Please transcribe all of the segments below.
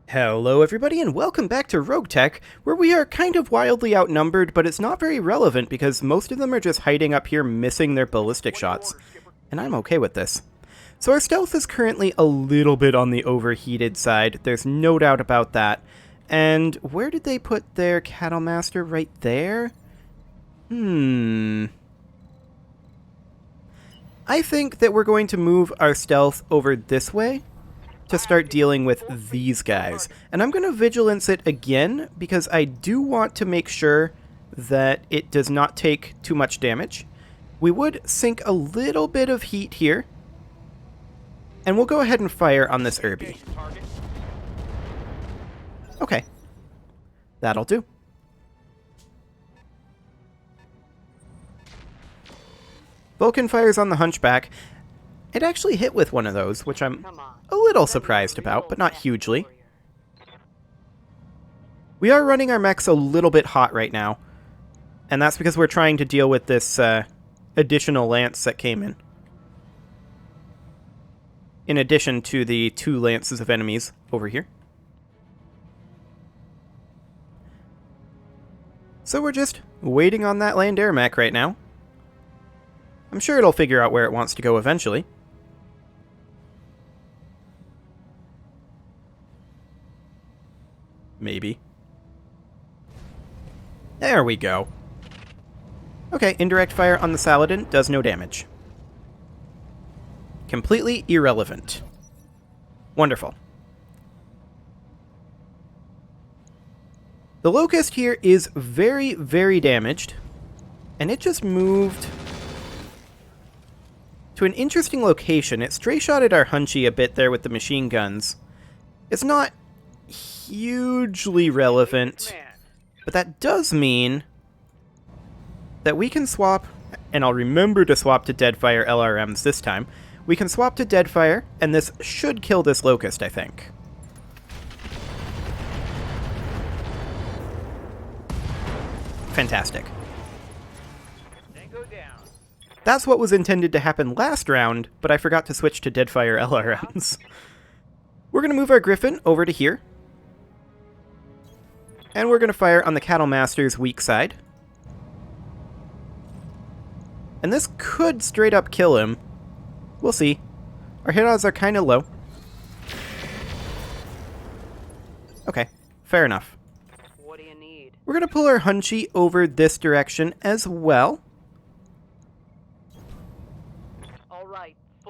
Hello everybody and welcome back to RogueTech, where we are kind of wildly outnumbered, but it's not very relevant because most of them are just hiding up here missing their ballistic shots, and I'm okay with this. So our stealth is currently a little bit on the overheated side, there's no doubt about that. And where did they put their Cattle Master? Right there? I think that we're going to move our stealth over this way to start dealing with these guys. And I'm going to vigilance it again because I do want to make sure that it does not take too much damage. We would sink a little bit of heat here. And we'll go ahead and fire on this Irby. Okay. That'll do. Vulcan fires on the Hunchback. It actually hit with one of those, which I'm a little surprised about, but not hugely. We are running our mechs a little bit hot right now, and that's because we're trying to deal with this additional lance that came in addition to the 2 lances of enemies over here. So we're just waiting on that land air mech right now. I'm sure it'll figure out where it wants to go eventually. Maybe. There we go. Okay, indirect fire on the Saladin does no damage. Completely irrelevant. Wonderful. The Locust here is very, very damaged, and it just moved to an interesting location. It stray-shotted our Hunchy a bit there with the machine guns. It's not hugely relevant, but that does mean that we can swap, and I'll remember to swap to Deadfire LRMs this time. We can swap to Deadfire, and this should kill this Locust, I think. Fantastic. That's what was intended to happen last round, but I forgot to switch to Deadfire LRMs. We're going to move our Griffin over to here. And we're going to fire on the Cattle Master's weak side. And this could straight up kill him. We'll see. Our hit odds are kind of low. Okay, fair enough. What do you need? We're going to pull our Hunchy over this direction as well.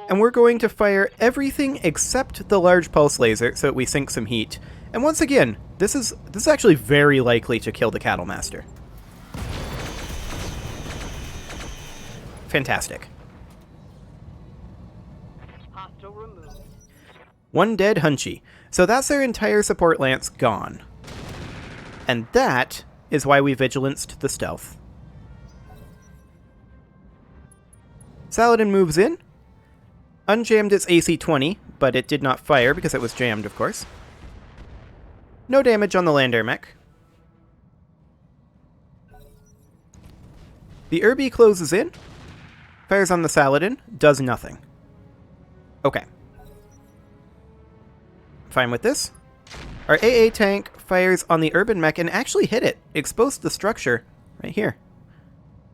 And we're going to fire everything except the large pulse laser so that we sink some heat. And once again, this is actually very likely to kill the Cattle Master. Fantastic. Hostile removed. 1 dead Hunchy. So that's their entire support lance gone. And that is why we vigilanced the stealth. Saladin moves in. Unjammed its AC-20, but it did not fire because it was jammed, of course. No damage on the land air mech. The Irby closes in, fires on the Saladin, does nothing. Okay. Fine with this. Our AA tank fires on the Urban mech and actually hit it, exposed the structure right here.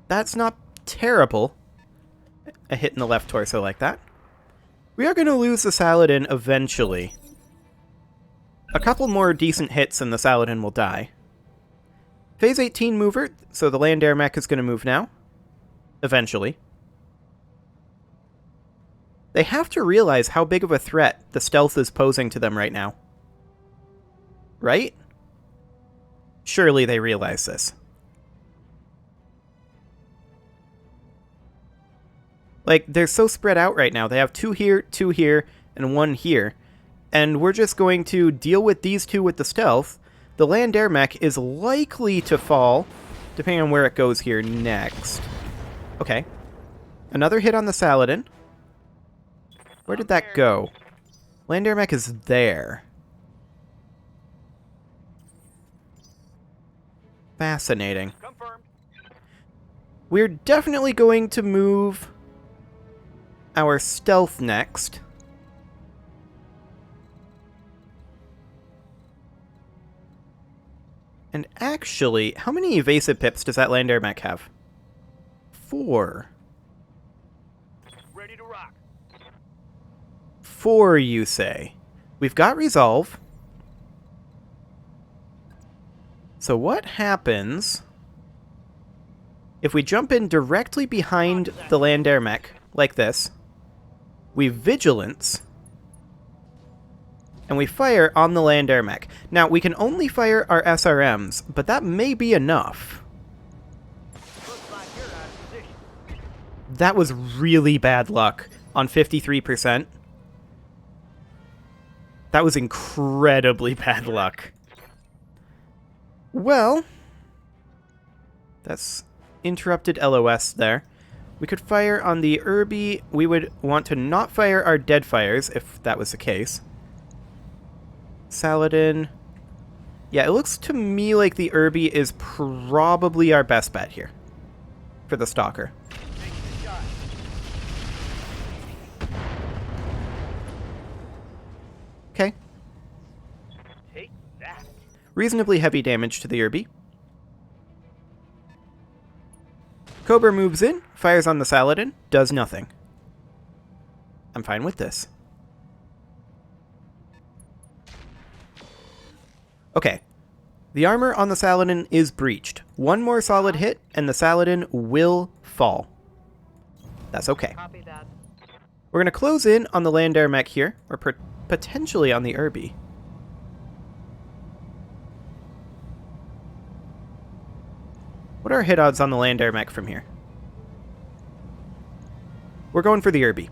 That's not terrible. A hit in the left torso like that. We are going to lose the Saladin eventually. A couple more decent hits and the Saladin will die. Phase 18 mover, so the land air mech is going to move now. Eventually. They have to realize how big of a threat the stealth is posing to them right now. Right? Surely they realize this. Like, they're so spread out right now. They have 2 here, and 1 here. And we're just going to deal with these 2 with the stealth. The land air mech is likely to fall, depending on where it goes here next. Okay. Another hit on the Saladin. Where did that go? Land air mech is there. Fascinating. Confirmed. We're definitely going to move our stealth next. And actually, how many evasive pips does that land air mech have? 4. Ready to rock. 4, you say? We've got resolve. So what happens if we jump in directly behind the land air mech, like this, we vigilance, and we fire on the land air mech. Now, we can only fire our SRMs, but that may be enough. Looks like you're out of position. That was really bad luck on 53%. That was incredibly bad luck. Well, that's interrupted LOS there. We could fire on the Irby. We would want to not fire our dead fires, if that was the case. Saladin. Yeah, it looks to me like the Irby is probably our best bet here for the Stalker. Taking the shot. Okay. Take that. Reasonably heavy damage to the Irby. Cobra moves in, fires on the Saladin, does nothing. I'm fine with this. Okay. The armor on the Saladin is breached. One more solid hit, and the Saladin will fall. That's okay. Copy that. We're going to close in on the land air mech here, or potentially on the Irby. What are hit odds on the land air mech from here? We're going for the Irby.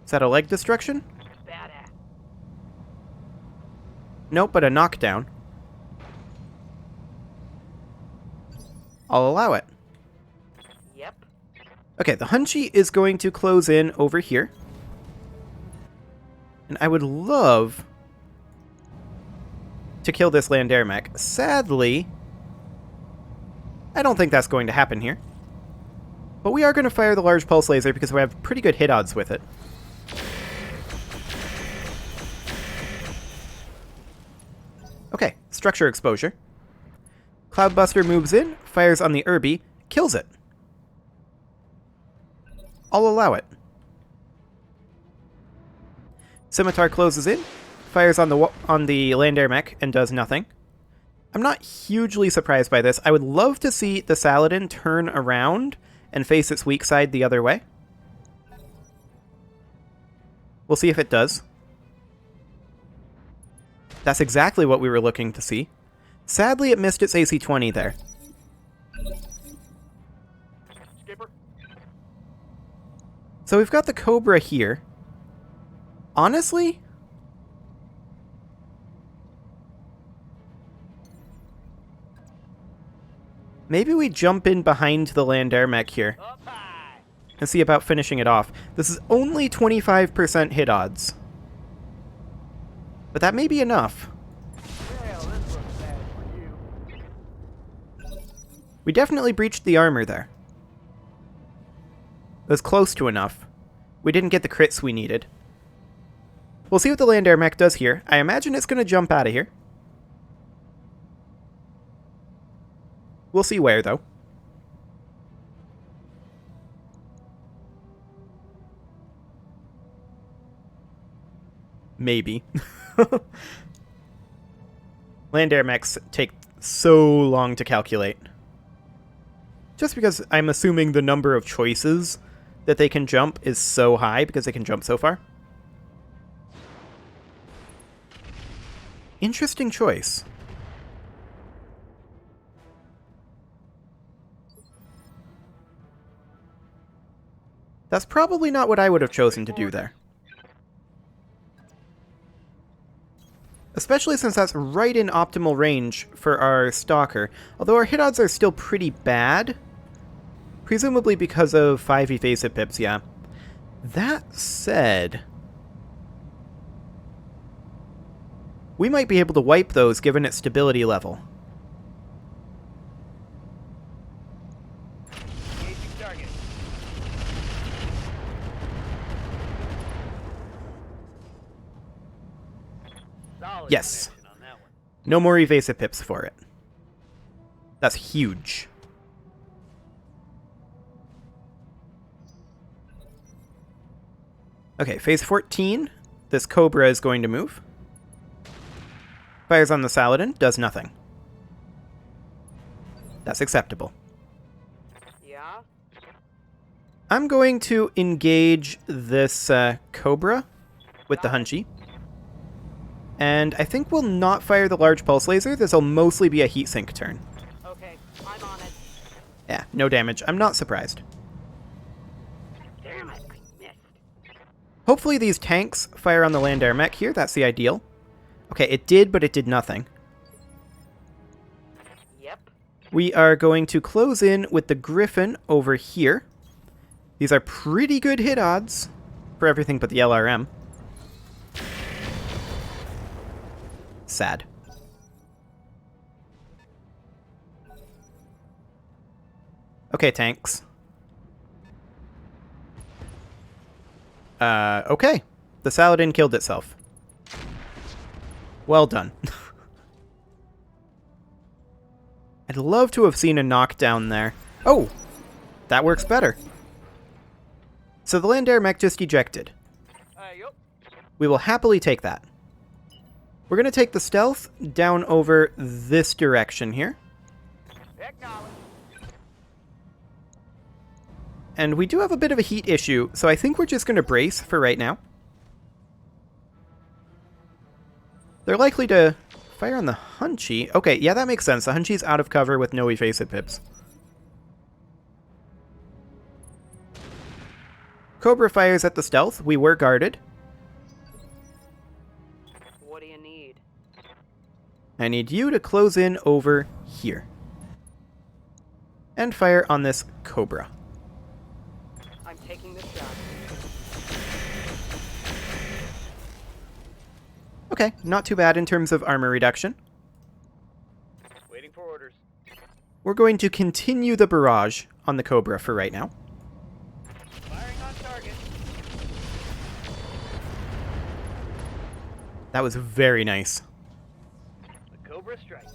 Is that a leg destruction? Badass. Nope, but a knockdown. I'll allow it. Yep. Okay, the Hunchy is going to close in over here. And I would love to kill this land air mech. Sadly, I don't think that's going to happen here. But we are going to fire the large pulse laser because we have pretty good hit odds with it. Okay, structure exposure. Cloudbuster moves in, fires on the Irby, kills it. I'll allow it. Scimitar closes in, fires on the land air mech, and does nothing. I'm not hugely surprised by this. I would love to see the Saladin turn around and face its weak side the other way. We'll see if it does. That's exactly what we were looking to see. Sadly, it missed its AC-20 there. Skipper. So we've got the Cobra here. Honestly, maybe we jump in behind the land air mech here Up high. and see about finishing it off. This is only 25% hit odds. But that may be enough. Well, this looks bad for you. We definitely breached the armor there. It was close to enough. We didn't get the crits we needed. We'll see what the land air mech does here. I imagine it's going to jump out of here. We'll see where, though. Maybe. Land air mechs take so long to calculate. Just because I'm assuming the number of choices that they can jump is so high because they can jump so far. Interesting choice. That's probably not what I would have chosen to do there. Especially since that's right in optimal range for our Stalker. Although our hit odds are still pretty bad. Presumably because of 5 evasive pips, yeah. That said, we might be able to wipe those given its stability level. Engaging target. Solid Yes. connection on that one. No more evasive pips for it. That's huge. Okay, phase 14. This Cobra is going to move. Fires on the Saladin, does nothing. That's acceptable. Yeah? I'm going to engage this Cobra with the Got it. Hunchy. And I think we'll not fire the large pulse laser. This will mostly be a heat sink turn. Okay, I'm on it. Yeah, no damage. I'm not surprised. Damn it, I missed. Hopefully these tanks fire on the land air mech here. That's the ideal. Okay, it did, but it did nothing. Yep. We are going to close in with the Griffin over here. These are pretty good hit odds for everything but the LRM. Sad. Okay, tanks. Okay. The Saladin killed itself. Well done. I'd love to have seen a knockdown there. Oh! That works better. So the land air mech just ejected. Yup. We will happily take that. We're going to take the stealth down over this direction here. Acknowledge. And we do have a bit of a heat issue, so I think we're just going to brace for right now. They're likely to fire on the Hunchy. Okay, yeah, that makes sense. The Hunchy's out of cover with no evasive pips. Cobra fires at the stealth. We were guarded. What do you need? I need you to close in over here. And fire on this Cobra. I'm taking this shot. Okay, not too bad in terms of armor reduction. Waiting for orders. We're going to continue the barrage on the Cobra for right now. Firing on target. That was very nice. The Cobra strikes.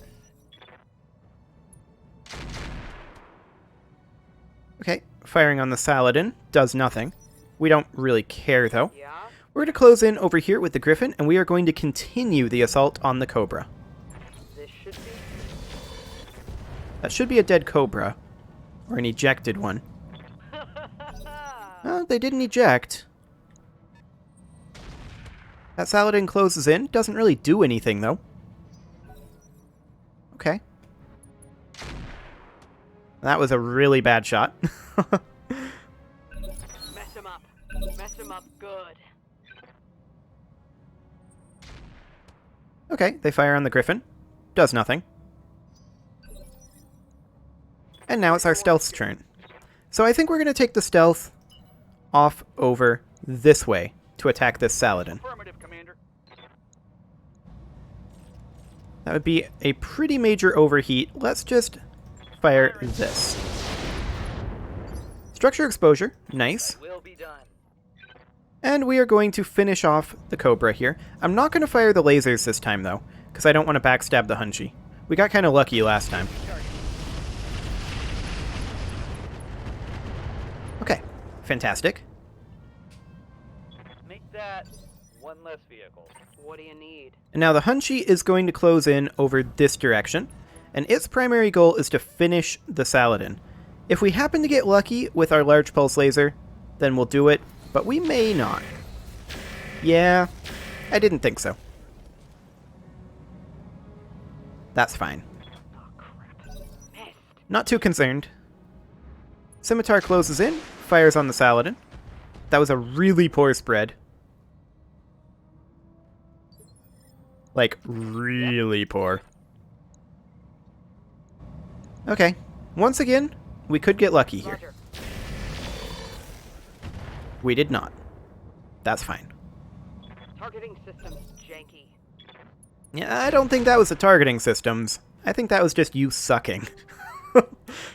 Okay, firing on the Saladin does nothing. We don't really care, though. Yeah? We're going to close in over here with the Griffin, and we are going to continue the assault on the Cobra. This should be. That should be a dead Cobra. Or an ejected one. They didn't eject. That Saladin closes in. Doesn't really do anything, though. Okay. That was a really bad shot. Mess him up. Mess him up good. Okay, they fire on the Griffin. Does nothing. And now it's our stealth's turn. So I think we're going to take the stealth off over this way to attack this Saladin. Affirmative, Commander. That would be a pretty major overheat. Let's just fire this. Structure exposure. Nice. Will be done. And we are going to finish off the Cobra here. I'm not going to fire the lasers this time, though, because I don't want to backstab the Hunchy. We got kind of lucky last time. Target. Okay, fantastic. Make that one less vehicle. What do you need? And now the Hunchy is going to close in over this direction, and its primary goal is to finish the Saladin. If we happen to get lucky with our large pulse laser, then we'll do it, but we may not. Yeah, I didn't think so. That's fine. Oh, crap. Missed. Not too concerned. Scimitar closes in, fires on the Saladin. That was a really poor spread. Like, really poor. Okay. Once again, we could get lucky here. Roger. We did not. That's fine. Targeting systems janky. Yeah, I don't think that was the targeting systems. I think that was just you sucking.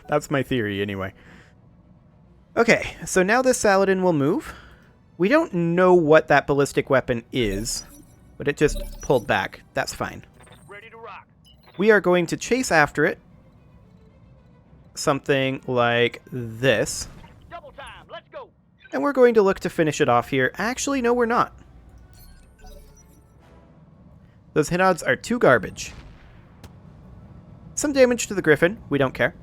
That's my theory, anyway. Okay, so now this Saladin will move. We don't know what that ballistic weapon is, but but it just pulled back. That's fine. Ready to rock. We are going to chase after it. Something like this. Double time. Let's go. And we're going to look to finish it off here. Actually, no, we're not. Those hit odds are too garbage. Some damage to the Griffin. We don't care.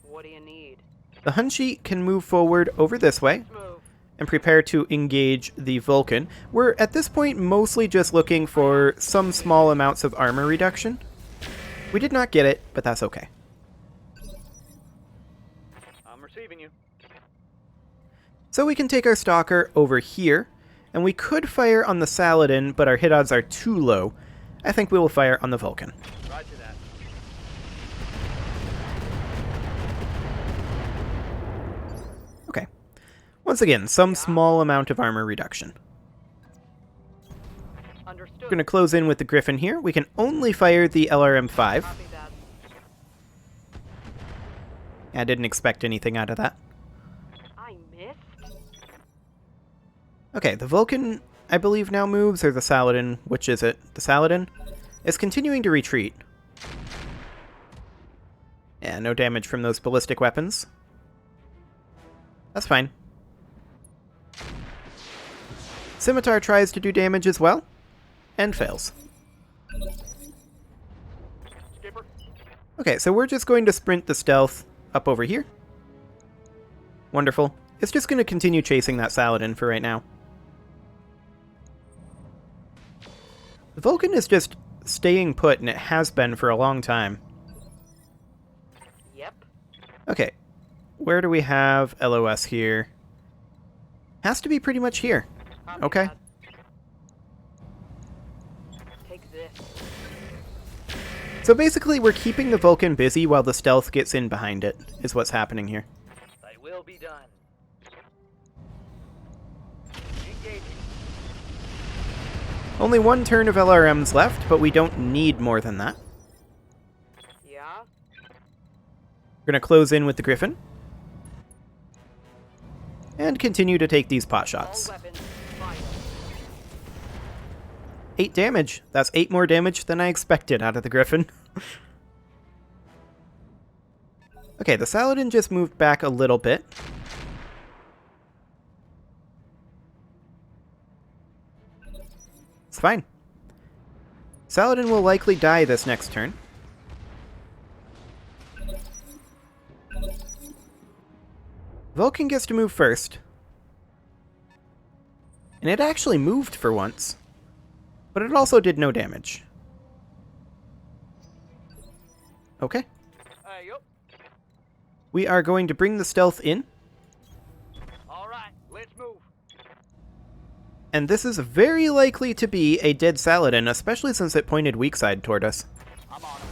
What do you need? The Hunchi can move forward over this way Let's move. and prepare to engage the Vulcan. We're, at this point, mostly just looking for some small amounts of armor reduction. We did not get it, but that's okay. I'm receiving you. So we can take our Stalker over here, and we could fire on the Saladin, but our hit odds are too low. I think we will fire on the Vulcan. Roger that. Okay. Once again, some small amount of armor reduction. Understood. We're going to close in with the Griffin here. We can only fire the LRM-5. Copy that. I didn't expect anything out of that. I missed. Okay, the Vulcan, I believe, now moves, or the Saladin, which is it? The Saladin is continuing to retreat. Yeah, no damage from those ballistic weapons. That's fine. Scimitar tries to do damage as well, and fails. Skipper. Okay, so we're just going to sprint the stealth up over here. Wonderful. It's just going to continue chasing that Saladin for right now. The Vulcan is just staying put, and it has been for a long time. Yep. Okay, where do we have LOS here? Has to be pretty much here. Copy Okay. that. Take this. So basically, we're keeping the Vulcan busy while the stealth gets in behind it, is what's happening here. They will be done. Engaging. Only one turn of LRMs left, but we don't need more than that. Yeah. We're going to close in with the Griffin. And continue to take these pot All shots. weapons fired. 8 damage. That's 8 more damage than I expected out of the Griffin. Okay, the Saladin just moved back a little bit. It's fine. Saladin will likely die this next turn. Vulcan gets to move first. And it actually moved for once. But it also did no damage. Okay. Yup. We are going to bring the stealth in. All right. Let's move. And this is very likely to be a dead Saladin, especially since it pointed weak side toward us. I'm on him.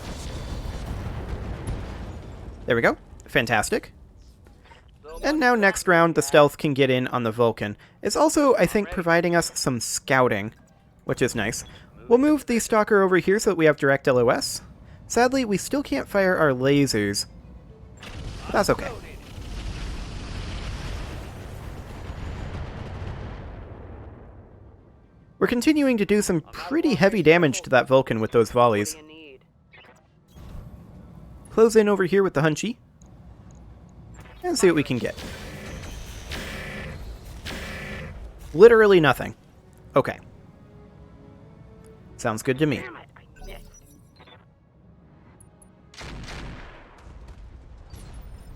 There we go. Fantastic. So And much now for next that. round, the stealth can get in on the Vulcan. It's also, I think, providing us some scouting, which is nice. We'll move the Stalker over here so that we have direct LOS. Sadly, we still can't fire our lasers. But that's okay. Loaded. We're continuing to do some pretty heavy damage to that Vulcan with those What volleys. do you need? Close in over here with the Hunchi. And see what we can get. Literally nothing. Okay. Sounds good to me. Damn it, I missed.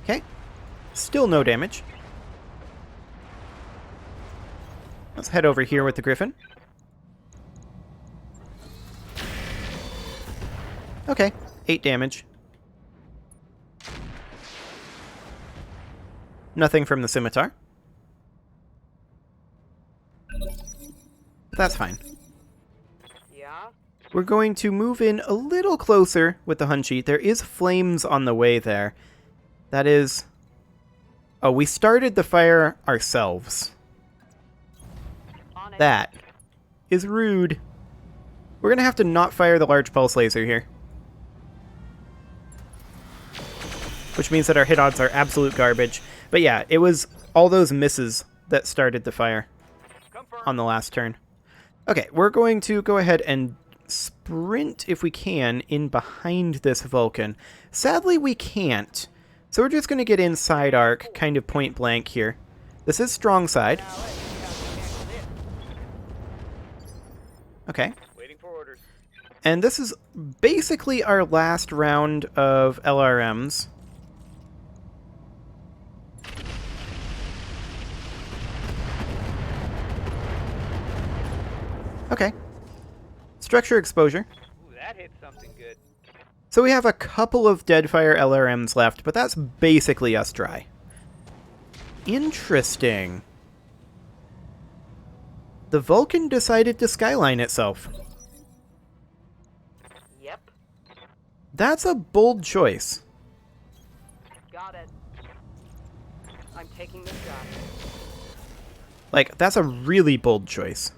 Okay. Still no damage. Let's head over here with the Griffin. Okay, 8 damage. Nothing from the Scimitar. That's fine. Yeah. We're going to move in a little closer with the Hunchi. There is flames on the way there. That is... Oh, we started the fire ourselves. On it. That is rude. We're going to have to not fire the large pulse laser here. Which means that our hit odds are absolute garbage. But yeah, it was all those misses that started the fire. Confirmed. on the last turn. Okay, we're going to go ahead and sprint, if we can, in behind this Vulcan. Sadly, we can't. So we're just going to get inside arc, kind of point blank here. This is strong side. Okay. Waiting for orders. And this is basically our last round of LRMs. Okay. Structure exposure. Ooh, that hit something good. So we have a couple of Deadfire LRMs left, but that's basically us dry. Interesting. The Vulcan decided to skyline itself. Yep. That's a bold choice. Got it. I'm taking this shot. Like, that's a really bold choice.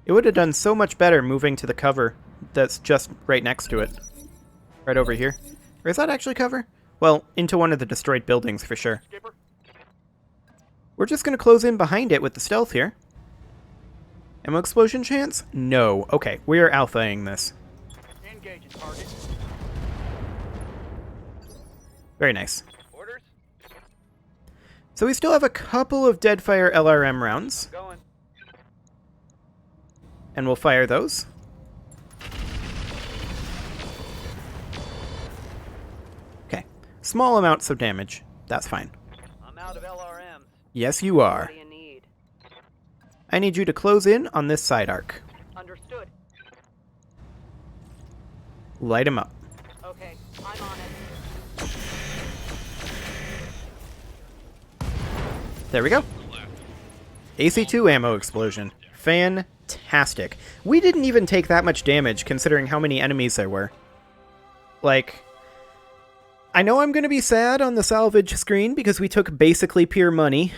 It would have done so much better moving to the cover that's just right next to it. Right over here. Or is that actually cover? Well, into one of the destroyed buildings for sure. Skipper. We're just going to close in behind it with the stealth here. Ammo explosion chance? No. Okay, we are alphaing this. Engaging target. Very nice. Orders. So we still have a couple of Deadfire LRM rounds, Going. and we'll fire those. Okay. Small amounts of damage. That's fine. I'm out of LRMs. Yes, you are. What do you need? I need you to close in on this side arc. Understood. Light him up. Okay, I'm on it. There we go. AC2 ammo explosion. Fantastic. We didn't even take that much damage considering how many enemies there were. Like, I know I'm going to be sad on the salvage screen because we took basically pure money,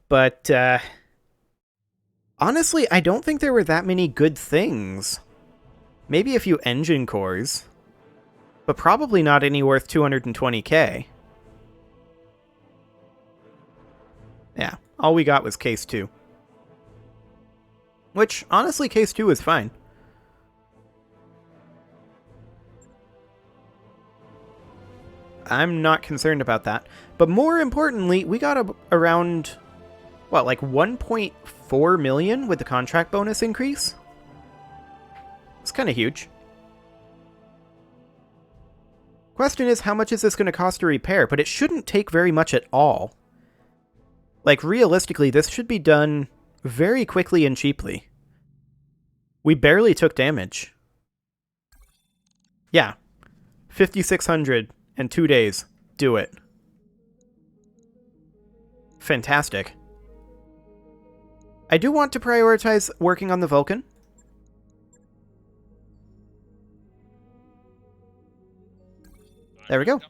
but honestly, I don't think there were that many good things. Maybe a few engine cores, but probably not any worth 220k. Yeah, all we got was Case 2. Which, honestly, Case 2 is fine. I'm not concerned about that. But more importantly, we got around, what, like 1.4 million with the contract bonus increase? It's kind of huge. Question is, how much is this going to cost to repair? But it shouldn't take very much at all. Like, realistically, this should be done very quickly and cheaply. We barely took damage. Yeah. 5,600 in 2 days. Do it. Fantastic. I do want to prioritize working on the Vulcan. There we go.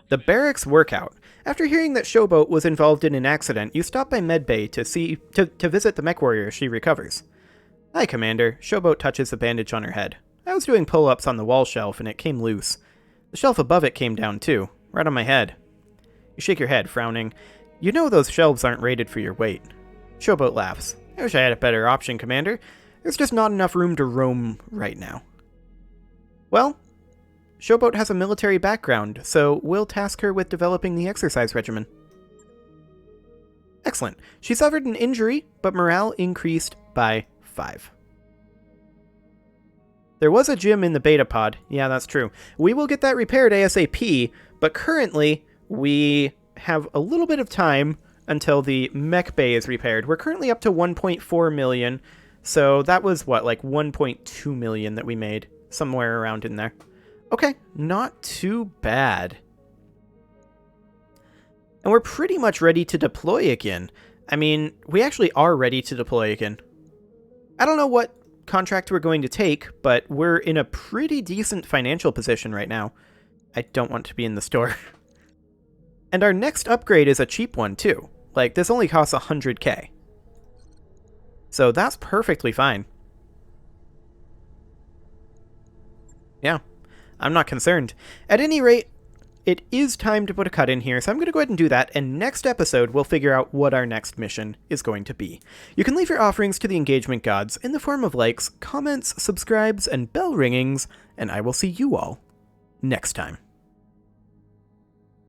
The barracks workout. After hearing that Showboat was involved in an accident, you stop by Medbay to visit the mech warrior as she recovers. Hi, Commander. Showboat touches the bandage on her head. I was doing pull-ups on the wall shelf and it came loose. The shelf above it came down too, right on my head. You shake your head, frowning. You know those shelves aren't rated for your weight. Showboat laughs. I wish I had a better option, Commander. There's just not enough room to roam right now. Well, Showboat has a military background, so we'll task her with developing the exercise regimen. Excellent. She suffered an injury, but morale increased by 5. There was a gym in the beta pod. Yeah, that's true. We will get that repaired ASAP, but currently we have a little bit of time until the mech bay is repaired. We're currently up to 1.4 million, so that was, what, like 1.2 million that we made, somewhere around in there. Okay, not too bad. And we're pretty much ready to deploy again. I mean, we actually are ready to deploy again. I don't know what contract we're going to take, but we're in a pretty decent financial position right now. I don't want to be in the store. And our next upgrade is a cheap one, too. Like, this only costs 100k. So that's perfectly fine. Yeah, I'm not concerned. At any rate, it is time to put a cut in here, so I'm going to go ahead and do that, and next episode we'll figure out what our next mission is going to be. You can leave your offerings to the engagement gods in the form of likes, comments, subscribes, and bell ringings, and I will see you all next time.